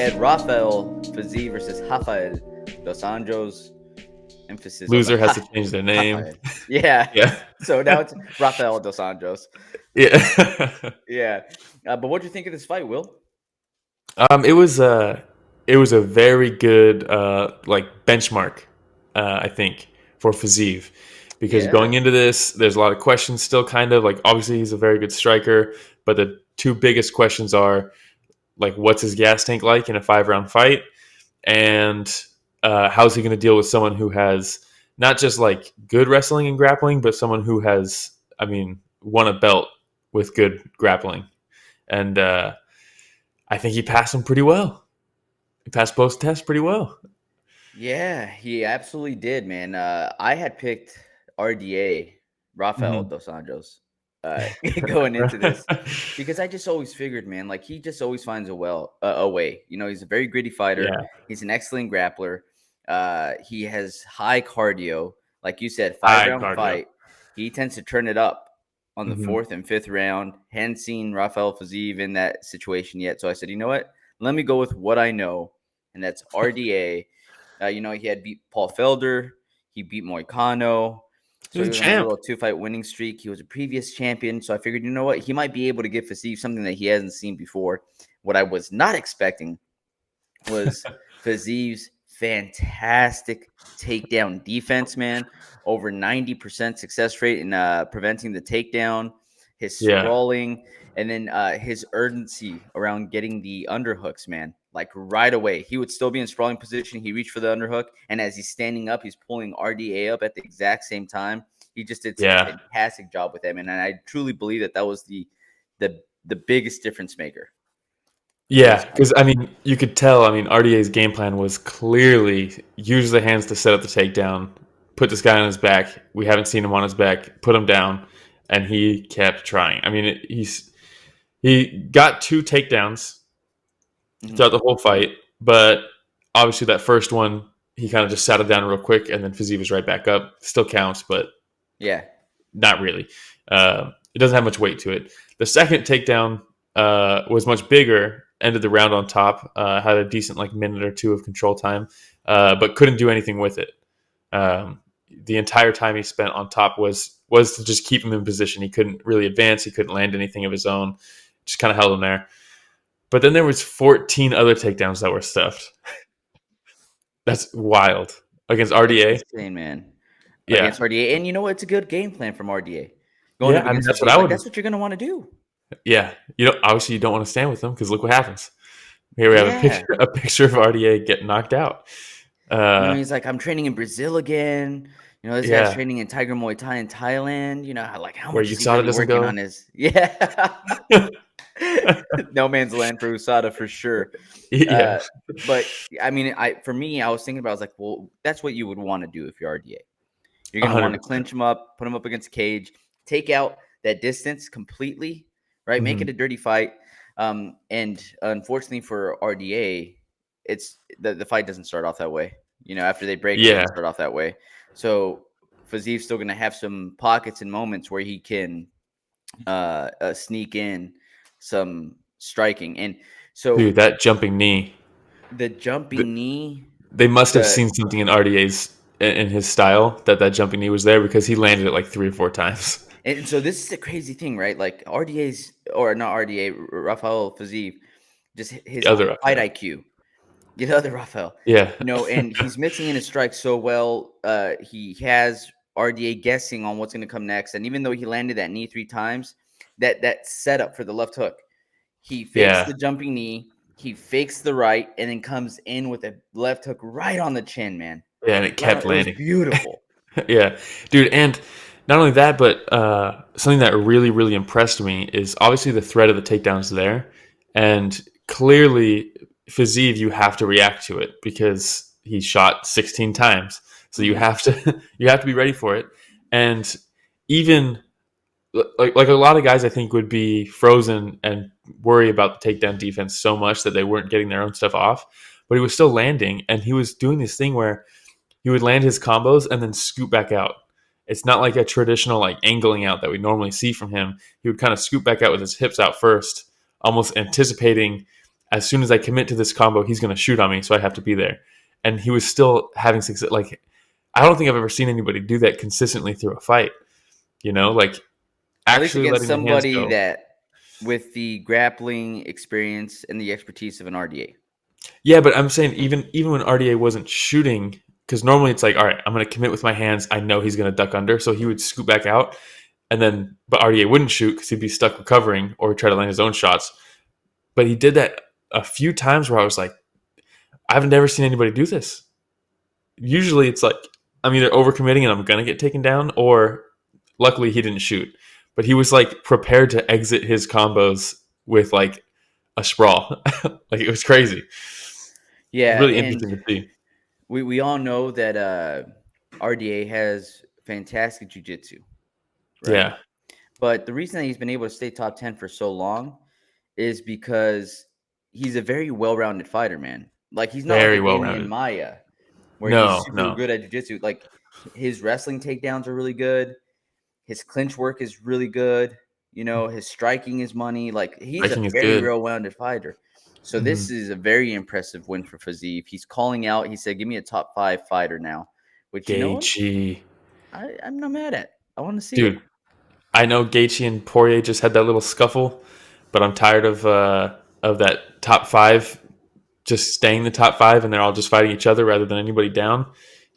had Rafael Fiziev versus Rafael dos Anjos. Emphasis on the Loser has to change their name. Rafael. Yeah. Yeah. So now it's Rafael dos Anjos. Yeah. Yeah. But what do you think of this fight, Will? It was a very good benchmark, I think, for Fiziev. Because Yeah. going into this, there's a lot of questions still, kind of like, obviously he's a very good striker, but the two biggest questions are like, what's his gas tank like in a 5-round fight, and how's he going to deal with someone who has not just like good wrestling and grappling, but someone who has, won a belt with good grappling. And I think he passed him pretty well. He passed both tests pretty well. Yeah, he absolutely did, man. I had picked RDA, Rafael Mm-hmm. dos Anjos, going into this because I just always figured, man, like he just always finds a way. He's a very gritty fighter. Yeah, He's an excellent grappler. He has high cardio, like you said, five high round cardio. fight. He tends to turn it up on the Mm-hmm. fourth and fifth round. Hadn't seen Rafael Fiziev in that situation yet, so I said, you know what? Let me go with what I know, and that's RDA. He had beat Paul Felder. He beat Moicano. He So was he a was on a champ. little 2-fight winning streak. He was a previous champion. So I figured, you know what? He might be able to give Fiziev something that he hasn't seen before. What I was not expecting was Fiziev's fantastic takedown defense, man. Over 90% success rate in preventing the takedown, his Yeah, sprawling, and then his urgency around getting the underhooks, man. Like right away, he would still be in sprawling position. He reached for the underhook, and as he's standing up, he's pulling RDA up at the exact same time. He just did such a yeah, fantastic job with him, and I truly believe that was the biggest difference maker in this yeah. fight. Because you could tell. RDA's game plan was clearly use the hands to set up the takedown, put this guy on his back. We haven't seen him on his back. Put him down, and he kept trying. He got 2 takedowns Mhm. throughout the whole fight, but obviously that first one he kind of just sat it down real quick, and then Fiziev was right back up. Still counts, but Yeah. not really. It doesn't have much weight to it. The second takedown was much bigger. Ended the round on top. Had a decent minute or two of control time, but couldn't do anything with it. The entire time he spent on top was to just keep him in position. He couldn't really advance. He couldn't land anything of his own. Just kind of held him there. But then there was 14 other takedowns that were stuffed. That's wild against It's RDA. insane, man. Yeah, Against RDA. And you know what? It's a good game plan from RDA. Going yeah. up against That's what Fiziev. I Like, would. that's what you're going to want to do. Yeah, obviously you don't want to stand with them because look what happens. Here we have a Yeah. picture of RDA getting knocked out. He's like, I'm training in Brazil again. This guy's Yeah, training in Tiger Muay Thai in Thailand. Like, how where much is he USADA really doesn't working go. on his? Yeah. No man's land for USADA for sure. Yeah, But for me, I was thinking about, I was like, well, that's what you would want to do if you're RDA. You're going to want to 100%. clinch him up, put him up against cage, take out that distance completely, right? Make Hmm. it a dirty fight. And unfortunately for RDA, it's the fight doesn't start off that way. After they break, it Yeah, doesn't start off that way. So Fiziev's still going to have some pockets and moments where he can sneak in some striking. And so dude, that jumping knee. the jumping knee, They must have the seen something in RDA's in his style that jumping knee was there because he landed it like 3 or 4 times. And so this is the crazy thing, right? Like RDA's, or not RDA, Rafael Fiziev, just his The other fight Rafael. IQ. The other Rafael, Yeah, and he's mixing in his strikes so well. He has RDA guessing on what's going to come next, and even though he landed that knee 3 times, that setup for the left hook, he fakes yeah, the jumping knee, he fakes the right, and then comes in with a left hook right on the chin, man. yeah, and it kept It was landing. beautiful. Yeah, dude, and not only that, but something that really, really impressed me is obviously the threat of the takedowns there, and clearly, Fiziev, you have to react to it because he shot 16 times, so you Mhm. have to you have to be ready for it, and even like a lot of guys, I think would be frozen and worry about the takedown defense so much that they weren't getting their own stuff off, but he was still landing, and he was doing this thing where he would land his combos and then scoot back out. It's not like a traditional angling out that we normally see from him. He would kind of scoot back out with his hips out first, almost anticipating as soon as I commit to this combo, he's going to shoot on me, so I have to be there. And he was still having success. Like, I don't think I've ever seen anybody do that consistently through a fight. Like At least actually against letting the hands somebody go. that with the grappling experience and the expertise of an RDA. Yeah, but I'm saying even when RDA wasn't shooting, because normally it's like, all right, I'm going to commit with my hands. I know he's going to duck under, so he would scoot back out, and then but RDA wouldn't shoot because he'd be stuck recovering or try to land his own shots. But he did that a few times where I was like, I've never seen anybody do this. Usually it's like I'm either overcommitting and I'm going to get taken down, or luckily he didn't shoot. But he was like prepared to exit his combos with like a sprawl. Like, it was crazy. It's Yeah, really and interesting to see. we all know that RDA has fantastic jiu-jitsu, right? Yeah, But the reason that he's been able to stay top 10 for so long is because he's a very well-rounded fighter, man. Like, he's not like very a well Damian rounded. Maya where he's No, super no. good at jiu-jitsu. Like, his wrestling takedowns are really good. His clinch work is really good. His striking is money. Like, he's a Striking is very good. well-rounded fighter. So Hmm. this is a very impressive win for Fiziev. He's calling out. He said, "Give me a top 5 fighter now," which, Gaethje, I'm not mad at. I want to see it. dude. I know Gaethje and Poirier just had that little scuffle, but I'm tired of that top five just staying the top five, and they're all just fighting each other rather than anybody down.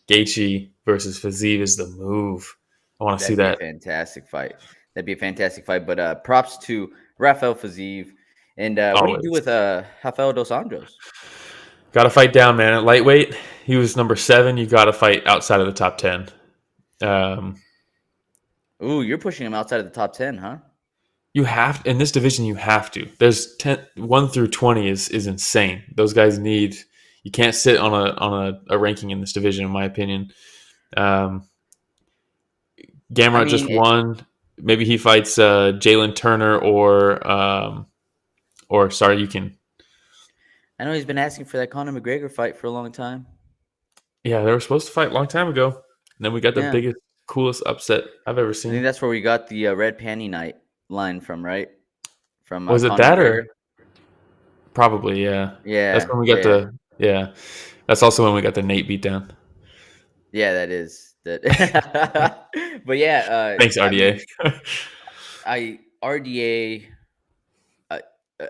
Gaethje versus Fiziev is the move. I want to see That'd be a that fantastic fight. That'd be a fantastic fight. But props to Rafael Fiziev. And what do you do always. with Rafael dos Anjos? Got to fight down, man. At lightweight, he was number 7. You got to fight outside of the top 10. Um, Ooh, you're pushing him outside of the top 10, huh? You have in this division. You have to. There's 1 through 20 is insane. Those guys need. You can't sit on a ranking in this division, in my opinion. Um, I Gamrot just mean, won. Maybe he fights Jalen Turner or sorry, you can. I know he's been asking for that Conor McGregor fight for a long time. Yeah, they were supposed to fight a long time ago, and then we got the Yeah, biggest, coolest upset I've ever I think seen. that's where we got the red panty night line from, right? From Was it Conor that McGregor. or probably? Yeah, that's Yeah, when we got yeah, the yeah. That's also when we got the Nate beatdown. yeah. That is that. But yeah, Thanks, I RDA. mean, I RDA. Uh,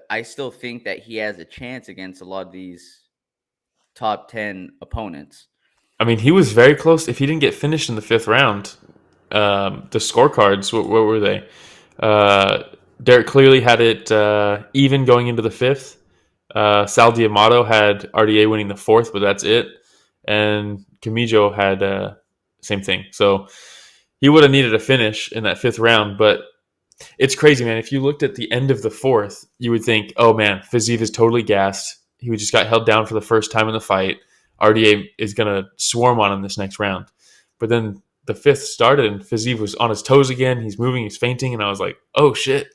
I still think that he has a chance against a lot of these top 10 opponents. I mean, he was very close. If he didn't get finished in the 5th round, the scorecards, what were they? Uh, Derek clearly had it even going into the 5th. Sal Diamato had RDA winning the 4th, but that's it. And Camijo had same thing. So he would have needed a finish in that 5th round. But it's crazy, man. If you looked at the end of the 4th, you would think, oh, man, Fiziev is totally gassed. He just got held down for the first time in the fight. RDA is going to swarm on him this next round. But then the 5th started and Fiziev was on his toes again. He's moving, he's fainting. And I was like, oh, shit.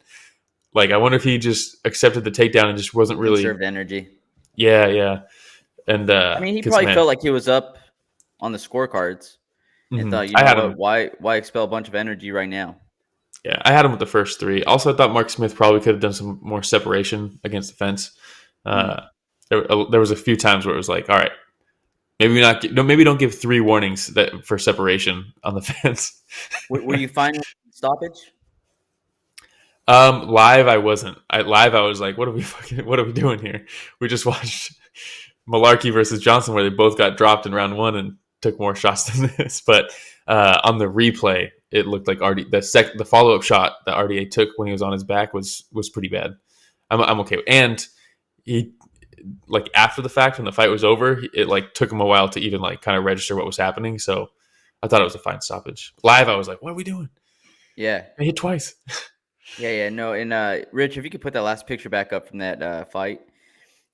Like, I wonder if he just accepted the takedown and just wasn't really. Conserved energy. Yeah, yeah. And I mean, he because, probably man, felt like he was up on the scorecards and thought, you I know had what, him. why expel a bunch of energy right now? Yeah, I had him with the first 3. Also, I thought Mark Smith probably could have done some more separation against the fence. Mm. Uh, there was a few times where it was like, all right, maybe not. No, maybe don't give 3 warnings that for separation on the fence. Were you fine with stoppage? Live, I wasn't. Live, I was like, what are we doing here? We just watched Malarkey versus Johnson, where they both got dropped in round 1 and took more shots than this. But on the replay, it looked like the follow up shot that RDA took when he was on his back was pretty bad. I'm okay. And he, like, after the fact when the fight was over, it like took him a while to even like kind of register what was happening. So I thought it was a fine stoppage. Live, I was like, what are we doing? Yeah. I hit twice. Yeah. No. And Rich, if you could put that last picture back up from that fight,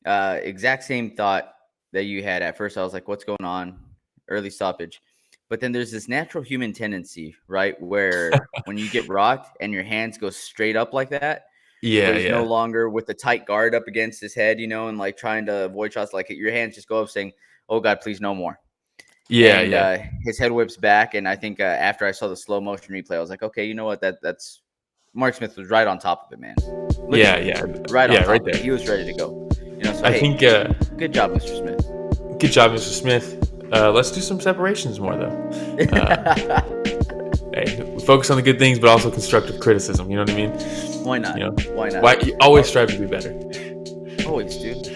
exact same thought that you had at first. I was like, what's going on? Early stoppage. But then there's this natural human tendency, right? Where when you get rocked and your hands go straight up like that, where Yeah, he's no yeah, longer with the tight guard up against his head, and like trying to avoid shots, like your hands just go up saying, "Oh God, please no more." yeah, And yeah, his head whips back, and I think after I saw the slow motion replay, I was like, okay, you know what? That's Mark Smith was right on top of it, man. Look at yeah, him, yeah, right on yeah, right top of it. there. He was ready to go. So, I think good job, Mr. Smith. good job, Mr. Smith. Let's do some separations more though. Hey, we focus on the good things, but also constructive criticism. You know what I mean? Why not? You know, Why not? why you always strive to be better. Always, dude.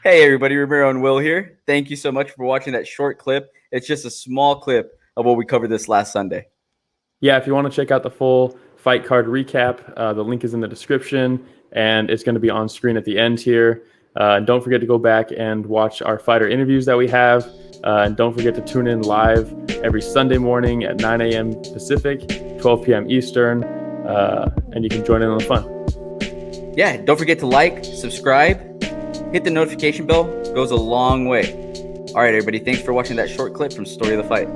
Hey, everybody. Ramiro and Will here. Thank you so much for watching that short clip. It's just a small clip of what we covered this last Sunday. Yeah, if you want to check out the full fight card recap, the link is in the description, and it's going to be on screen at the end here. Don't forget to go back and watch our fighter interviews that we have. And don't forget to tune in live every Sunday morning at 9 a.m. Pacific, 12 p.m. Eastern, and you can join in on the fun. Yeah, don't forget to like, subscribe, hit the notification bell. It goes a long way. All right, everybody. Thanks for watching that short clip from Story of the Fight.